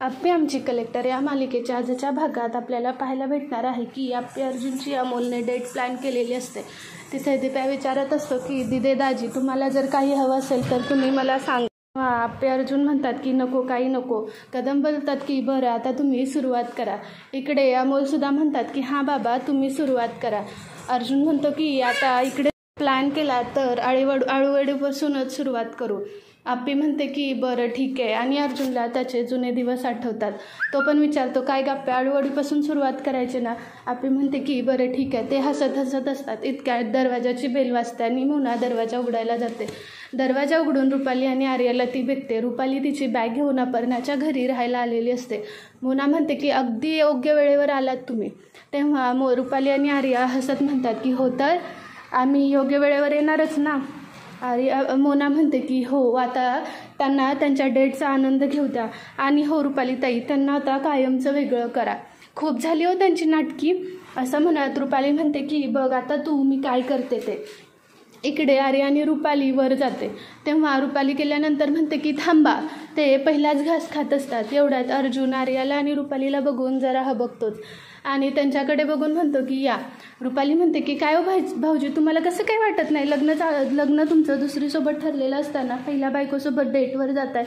आप्पे आमची कलेक्टर या मालिकेच्या आजच्या भागात आपल्याला पाहायला भेटणार आहे की आप्पे अर्जुनची अमोलने डेट प्लॅन केलेली असते. तिथे दिप्या विचारत असतो की दिदे दाजी तुम्हाला जर काही हवं असेल तर तुम्ही मला सांगा. आप्पे अर्जुन म्हणतात की नको काही नको. कदम बोलतात की बरं आता तुम्ही सुरुवात करा. इकडे अमोलसुद्धा म्हणतात की हां बाबा तुम्ही सुरुवात करा. अर्जुन म्हणतो की आता इकडे प्लॅन केला तर आळूवडीपासूनच सुरुवात करू. आप्पी म्हणते की बरं ठीक आहे आणि अर्जुनला त्याचे जुने दिवस आठवतात. तो पण विचारतो काय गप्पे आळूवडीपासून सुरुवात करायची ना. आप्पी म्हणते की बरं ठीक आहे. ते हसत हसत असतात. इतक्यात दरवाजाची बेल वाजते आणि मोना दरवाजा उघडायला जाते. दरवाजा उघडून रुपाली आणि आर्याला ती भेटते. रुपाली तिची बॅग घेऊन अपर्णाच्या घरी राहायला आलेली असते. मोना म्हणते की अगदी योग्य वेळेवर आलात तुम्ही. तेव्हा रुपाली आणि आर्या हसत म्हणतात की हो तर आम्ही योग्य वेळेवर येणारच ना. मोना म्हणते की हो आता त्यांना त्यांच्या डेटचा आनंद घेऊ द्या आणि हो रुपाली ताई त्यांना आता कायमचं वेगळं करा. खूप झाली हो त्यांची नाटकी असं म्हणत रुपाली म्हणते की बघ आता तू मी काय करते ते. इकडे आर्या आणि रुपाली वर जाते. तेव्हा रुपाली गेल्यानंतर म्हणते की थांबा ते पहिलाच घास खात असतात. एवढ्यात अर्जुन आर्याला आणि रुपालीला बघून जरा हबकतोच आणि त्यांच्याकडे बघून म्हणतो की या. रुपाली म्हणते की काय हो भाऊजी तुम्हाला कसं काय वाटत नाही लग्न तुमचं दुसरीसोबत ठरलेलं असताना पहिल्या बायकोसोबत डेटवर जात आहे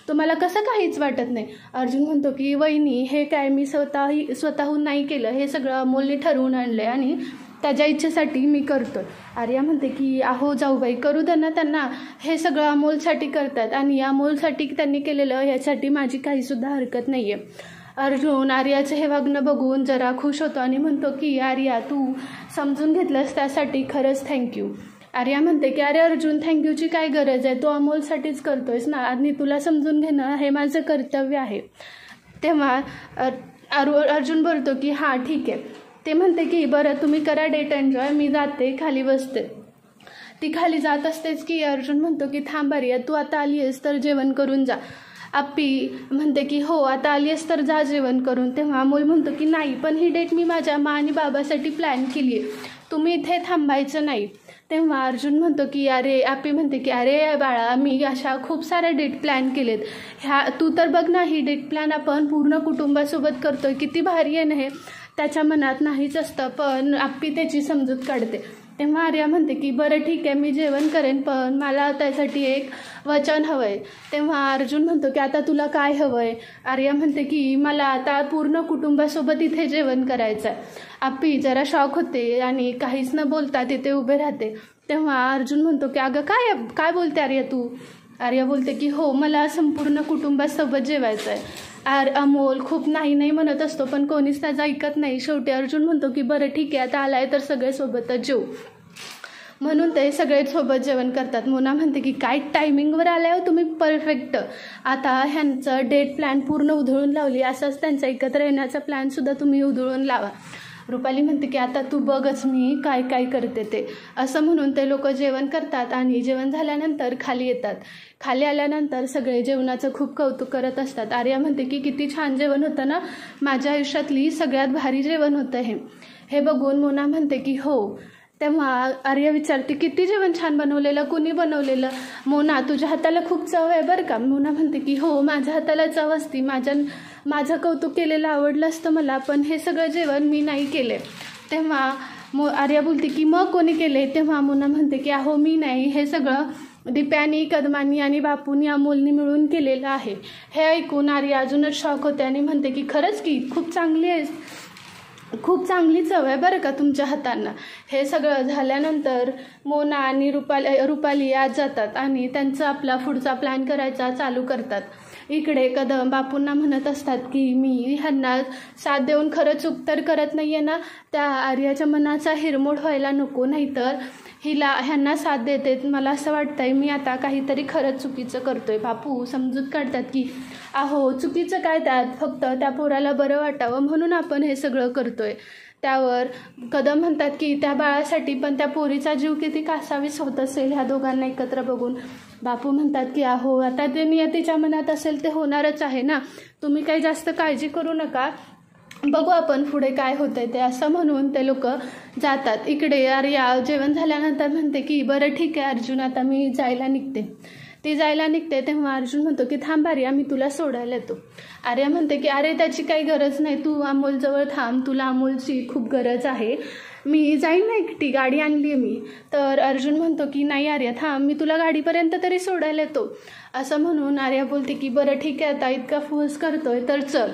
तुम्हाला कसं काहीच वाटत नाही. अर्जुन म्हणतो की वहिनी हे काय मी स्वतःहून नाही केलं हे सगळं अमोलने ठरवून आणलं आहे आणि त्याच्या इच्छेसाठी मी करतो. आर्या म्हणते की अहो जाऊबाई करू दे ना त्यांना हे सगळं अमोलसाठी करतात आणि अमोलसाठी त्यांनी केलेलं ह्यासाठी माझी काहीसुद्धा हरकत नाही आहे. अर्जुन आर्याचं हे वागणं बघून जरा खुश होतो आणि म्हणतो की आर्या तू समजून घेतलंस त्यासाठी खरंच थँक्यू. आर्या म्हणते की अरे अर्जुन थँक्यूची काय गरज आहे तो अमोलसाठीच करतोयस ना आणि तुला समजून घेणं हे माझं कर्तव्य आहे. तेव्हा अर्जुन बोलतो की हां ठीक आहे. ते म्हणते की बरं तुम्ही करा डेट एन्जॉय मी जाते खाली बसते. ती खाली जात असतेच की अर्जुन म्हणतो की थांब आर्या तू आता आली आहेस तर जेवण करून जा. आप्पी म्हणते की हो आता आली आहेस तर जा जेवण करून. तेव्हा अमोल म्हणतो की नाही पण ही डेट मी माझ्या मा आणि बाबासाठी प्लॅन केली आहे तुम्ही इथे थांबायचं नाही. तेव्हा अर्जुन म्हणतो की अरे आप्पी म्हणते की अरे बाळा मी अशा खूप साऱ्या डेट प्लॅन केलेत तू तर बघ ना ही डेट प्लॅन आपण पूर्ण कुटुंबासोबत करतोय किती भारी आहे ना हे. त्याच्या मनात नाहीच असतं पण आप्पी त्याची समजूत काढते. तेव्हा आर्या म्हणते की बरं ठीक आहे मी जेवण करेन पण मला त्यासाठी एक वचन हवं आहे. तेव्हा अर्जुन म्हणतो की आता तुला काय हवं आहे. आर्या म्हणते की मला आता पूर्ण कुटुंबासोबत इथे जेवण करायचं आहे. आप्पी जरा शॉक होते आणि काहीच न बोलता तिथे उभे राहते. तेव्हा अर्जुन म्हणतो की अगं काय बोलते आर्या तू. आर्या बोलते की हो मला संपूर्ण कुटुंबासोबत जेवायचं आहे. अमोल खूप नाही म्हणत असतो पण कोणीच त्याचं ऐकत नाही. शेवटी अर्जुन म्हणतो की बरं ठीक आहे आता आलाय तर सगळे सोबतच जेवू. म्हणून ते सगळे सोबत जेवण करतात. मोना म्हणते की काय टायमिंगवर आलाय हो तुम्ही परफेक्ट. आता ह्यांचं डेट प्लॅन पूर्ण उधळून लावली असंच त्यांचा एकत्र येण्याचा प्लॅनसुद्धा तुम्ही उधळून लावा. रुपाली म्हणते की आता तू बघच मी काय काय करते ते. असं म्हणून ते लोक जेवण करतात आणि जेवण झाल्यानंतर खाली येतात. खाली आल्यानंतर सगळे जेवणाचं खूप कौतुक करत असतात. आर्या म्हणते की किती छान जेवण होतं ना माझ्या आयुष्यातली सगळ्यात भारी जेवण होतं हे बघून मोना म्हणते की हो. तेव्हा आर्या विचारते किती जेवण छान बनवलेलं कुणी बनवलेलं. मोना तुझ्या हाताला खूप चव आहे बरं का. मोना म्हणते की हो माझ्या हाताला चव असती माझं कौतुक केलेलं आवडलं असतं मला पण हे सगळं जेवण मी नाही केले. तेव्हा आर्या बोलते की मग कोणी केले. तेव्हा मोना म्हणते की अहो मी नाही हे सगळं दिप्यानी कदमानी आणि बापूनी अमोलनी मिळून केलेलं आहे. हे ऐकून आर्या अजूनच शॉक होते आणि म्हणते की खरंच की खूप चांगली चव आहे बरं का तुमच्या हातांना. हे सगळं झाल्यानंतर मोना आणि रुपाली आज जातात आणि त्यांचा आपला पुढचा प्लॅन करायचा चालू करतात. इकडे कदम बापूंना म्हणत असतात की मी ह्यांना साथ देऊन खरं चूक तर करत नाही आहे ना. त्या आर्याच्या मनाचा हिरमोड व्हायला नको नाहीतर ह्यांना साथ देते मला असं वाटतंय मी आता काहीतरी खरंच चुकीचं करतोय. बापू समजूत काढतात की अहो चुकीचं काय त्यात फक्त त्या पोराला बरं वाटावं म्हणून आपण हे सगळं करतोय. त्यावर कदम म्हणतात की त्या बाळासाठी पण त्या पोरीचा जीव किती कासावीस होत असेल ह्या दोघांना एकत्र बघून. बापू म्हणतात की अहो आता ते नियतीच्या मनात असेल ते होणारच आहे ना तुम्ही काही जास्त काळजी करू नका बघू आपण पुढे काय होतंय ते. असं म्हणून ते लोक जातात. इकडे आर्या जेवण झाल्यानंतर म्हणते की बरं ठीक आहे अर्जुन आता मी जायला निघते. ती जायला निघते तेव्हा अर्जुन म्हणतो की थांब आर्या, मी तुला सोडायला येतो. आर्या म्हणते की अरे त्याची काही गरज नाही, तू अमोलजवळ थांब, तुला अमोलची खूप गरज आहे, मी जाईन ना एकटी, गाडी आणली आहे मी. तर अर्जुन म्हणतो की नाही आर्या थांब, मी तुला गाडीपर्यंत तरी सोडायला येतो. असं म्हणून आर्या बोलते की बरं ठीक आहे, आता इतका फोर्स करतोय तर चल.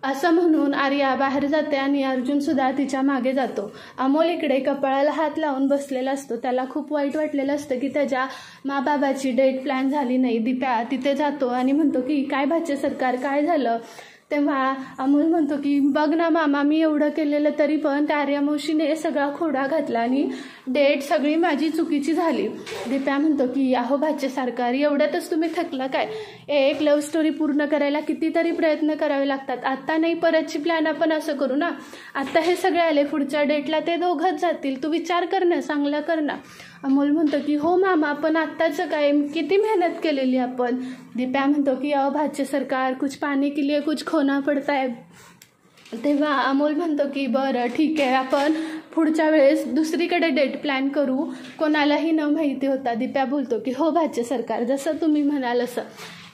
असं म्हणून आर्या बाहेर जाते आणि अर्जुनसुद्धा तिच्या मागे जातो. अमोल इकडे कपाळाला हात लावून बसलेला असतो. त्याला खूप वाईट वाटलेलं असतं की त्याच्या माबाबाची डेट प्लॅन झाली नाही. दीप्या तिथे जातो आणि म्हणतो की काय भाचे सरकार, काय झालं. तेव्हा अमोल म्हणतो की बघ ना मामा, मी एवढं केलेलं तरी पण त्या आर्या मावशीने सगळा खोडा घातला आणि डेट सगळी माझी चुकीची झाली. दीप्या म्हणतो की अहो भाचे सरकार, एवढ्यातच तुम्ही थकला काय, एक लव्ह स्टोरी पूर्ण करायला कितीतरी प्रयत्न करावे लागतात. आत्ता नाही, परतची प्लॅन आपण असं करू ना, आत्ता हे सगळे आले, पुढच्या डेटला ते दोघंच जातील, तू विचार कर ना, चांगला कर ना. अमोल म्हणतो की हो मामा, पण आत्ताचं काय, किती मेहनत केलेली आपण. दीप्या म्हणतो की अहो भाचे सरकार, कुछ पाने के लिए कुछ खोना पडता है. तेव्हा अमोल म्हणतो की बरं ठीक आहे, आपण पुढच्या वेळेस दुसरीकडे डेट प्लॅन करू, कोणालाही न माहिती होता. दीप्या बोलतो की हो भाचे सरकार, जसं तुम्ही म्हणाल असं.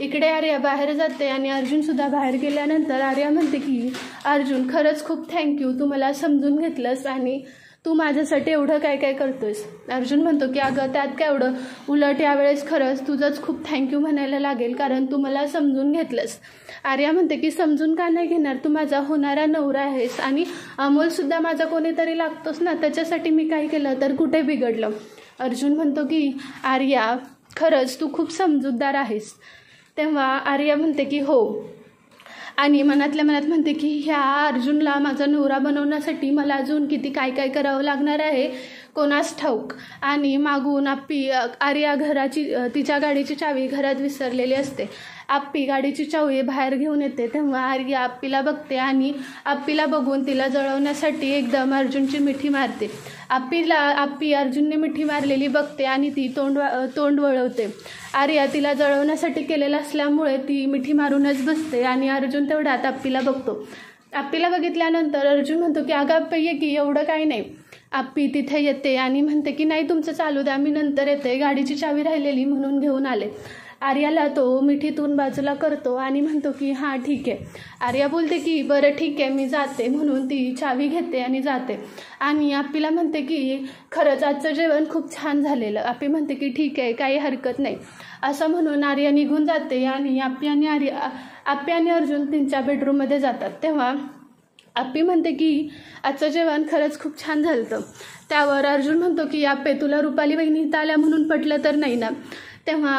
इकडे आर्या बाहेर जाते आणि अर्जुनसुद्धा बाहेर गेल्यानंतर आर्या म्हणते की अर्जुन खरंच खूप थँक्यू, तू मला समजून घेतलंस आणि तू माझ्यासाठी एवढं काय काय करतोयस. अर्जुन म्हणतो की अगं त्यात काय एवढं, उलट यावेळेस खरंच तुझंच खूप थँक्यू म्हणायला लागेल, कारण तू मला समजून घेतलंस. आर्या म्हणते की समजून का नाही घेणार, तू माझा होणारा नवरा आहेस आणि अमोलसुद्धा माझा कोणीतरी लागतोस ना, त्याच्यासाठी मी काय केलं तर कुठे बिघडलं. अर्जुन म्हणतो की आर्या खरंच तू खूप समजूतदार आहेस. तेव्हा आर्या म्हणते की हो, आणि मनातल्या मनात म्हणते की ह्या अर्जुनला माझा नवरा बनवण्यासाठी मला अजून किती काय काय करावं लागणार आहे कोणास ठाऊक. आणि मागून आर्या तिच्या गाडीची चावी घरात विसरलेली असते. आप्पी गाडीची चावी बाहेर घेऊन येते. तेव्हा आर्या आप्पीला बघते आणि आप्पीला बघून तिला जळवण्यासाठी एकदम अर्जुनची मिठी मारते. आप्पी अर्जुनने मिठी मारलेली बघते आणि ती तोंड वळवते. आर्या तिला जळवण्यासाठी केलेलं असल्यामुळे ती मिठी मारूनच बसते आणि अर्जुन तेवढ्यात आप्पीला बघतो. आप्पीला बघितल्यानंतर अर्जुन म्हणतो की अगं आप्पी ये की, एवढं काही नाही. आप्पी तिथे येते आणि म्हणते की नाही तुमचं चालू द्या, मी नंतर येते, गाडीची चावी राहिलेली म्हणून घेऊन आले. आर्याला तो मिठीतून बाजूला करतो आणि म्हणतो की हां ठीक आहे. आर्या बोलते की बरं ठीक आहे, मी जाते, म्हणून ती चावी घेते आणि जाते. आणि आप्पीला म्हणते की खरंच आजचं जेवण खूप छान झालेलं. आप्पी म्हणते की ठीक आहे, काही हरकत नाही. असं म्हणून आर्या निघून जाते आणि आप्पी आणि अर्जुन त्यांच्या बेडरूममध्ये जातात. तेव्हा आप्पी म्हणते की आजचं जेवण खरंच खूप छान झालं. त्यावर अर्जुन म्हणतो की आप्पे, तुला रुपाली वहिनी इथं आल्या म्हणून पटलं तर नाही ना. तेव्हा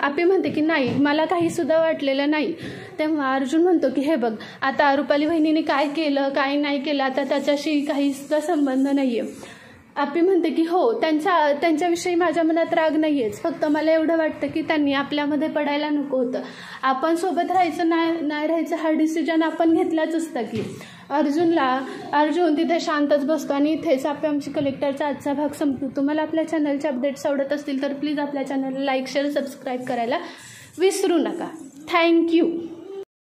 आप्पी म्हणते की नाही, मला काहीसुद्धा वाटलेलं नाही. तेव्हा अर्जुन म्हणतो की हे बघ, आता रुपाली वहिनीने काय केलं काय नाही केलं आता त्याच्याशी काहीसुद्धा संबंध नाही आहे. आप्पी म्हणते की हो, त्यांच्याविषयी माझ्या मनात राग नाही आहेच, फक्त मला एवढं वाटतं की त्यांनी आपल्यामध्ये पडायला नको होतं. आपण सोबत राहायचं नाही राहायचं हा डिसिजन आपण घेतलाच असता की. अर्जुन तिथे शांतच बसतो आणि इथेच आमची कलेक्टरचा आजचा भाग संपतो. तुम्हाला आपल्या चॅनलचे अपडेट्स आवडत असतील तर प्लीज आपल्या चॅनलला लाईक शेअर सबस्क्राईब करायला विसरू नका. थँक्यू.